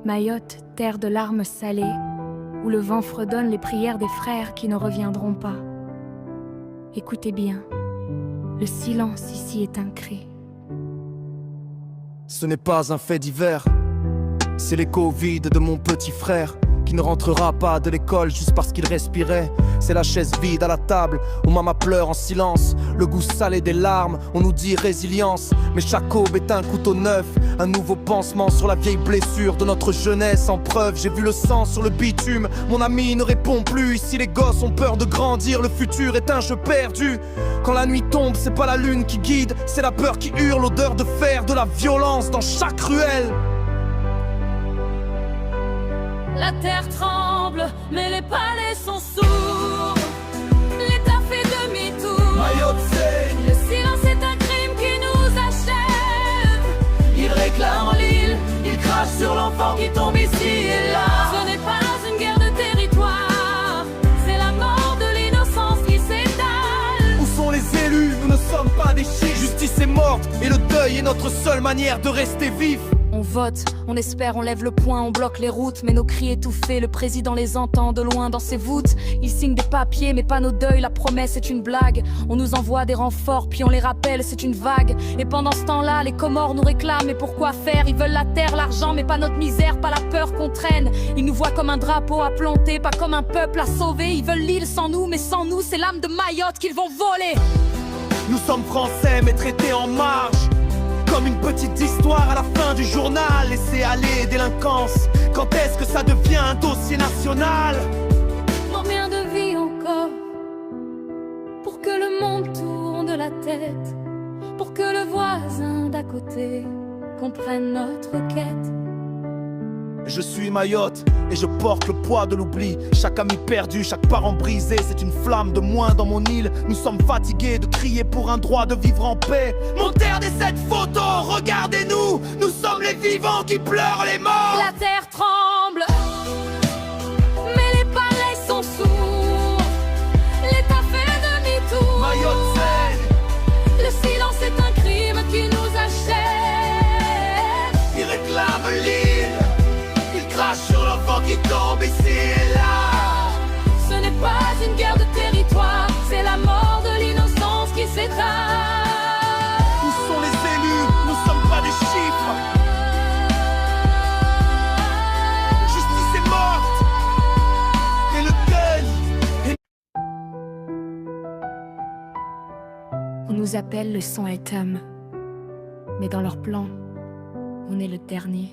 Mayotte, terre de larmes salées, où le vent fredonne les prières des frères qui ne reviendront pas. Écoutez bien, le silence ici est un cri. Ce n'est pas un fait divers, c'est l'écho vide de mon petit frère qui ne rentrera pas de l'école juste parce qu'il respirait. C'est la chaise vide à la table où maman pleure en silence. Le goût salé des larmes, on nous dit résilience. Mais chaque aube est un couteau neuf, un nouveau pansement sur la vieille blessure de notre jeunesse en preuve. J'ai vu le sang sur le bitume, mon ami ne répond plus. Ici les gosses ont peur de grandir, le futur est un jeu perdu. Quand la nuit tombe, c'est pas la lune qui guide, c'est la peur qui hurle, l'odeur de fer, de la violence dans chaque ruelle. La terre tremble, mais les palais sont sourds. L'État fait demi-tour. Mayotte saigne. Le silence est un crime qui nous achève. Il réclame l'île, il crache sur l'enfant qui tombe ici et là. Ce n'est pas une guerre de territoire, c'est la mort de l'innocence qui s'étale. Où sont les élus? Nous ne sommes pas des chiens. Justice est morte et le deuil est notre seule manière de rester vif. On vote, on espère, on lève le poing, on bloque les routes, mais nos cris étouffés, le président les entend de loin dans ses voûtes. Il signe des papiers, mais pas nos deuils, la promesse est une blague. On nous envoie des renforts, puis on les rappelle, c'est une vague. Et pendant ce temps-là, les Comores nous réclament, mais pourquoi faire? Ils veulent la terre, l'argent, mais pas notre misère, pas la peur qu'on traîne. Ils nous voient comme un drapeau à planter, pas comme un peuple à sauver. Ils veulent l'île sans nous, mais sans nous, c'est l'âme de Mayotte qu'ils vont voler. Nous sommes français, mais traités en marge. Comme une petite histoire à la fin du journal. Laissez aller délinquance. Quand est-ce que ça devient un dossier national? Combien de vies encore pour que le monde tourne de la tête, pour que le voisin d'à côté comprenne notre quête. Je suis Mayotte et je porte le poids de l'oubli. Chaque ami perdu, chaque parent brisé, c'est une flamme de moins dans mon île. Nous sommes fatigués de crier pour un droit de vivre en paix. Montez cette photo, regardez-nous. Nous sommes les vivants qui pleurent les morts. La terre tremble, mais les palais sont sourds. L'État fait demi-tour. Mayotte saigne. Le silence est un crime qui nous achève. Il réclame l'île, il crache sur l'enfant qui tombe ici et là. Ce n'est pas une guerre de territoire, c'est la mort de l'innocence qui s'étale. Où sont les élus? Nous sommes pas des chiffres. Justice est morte et le deuil est... On nous appelle le sang est homme, mais dans leur plan, on est le dernier.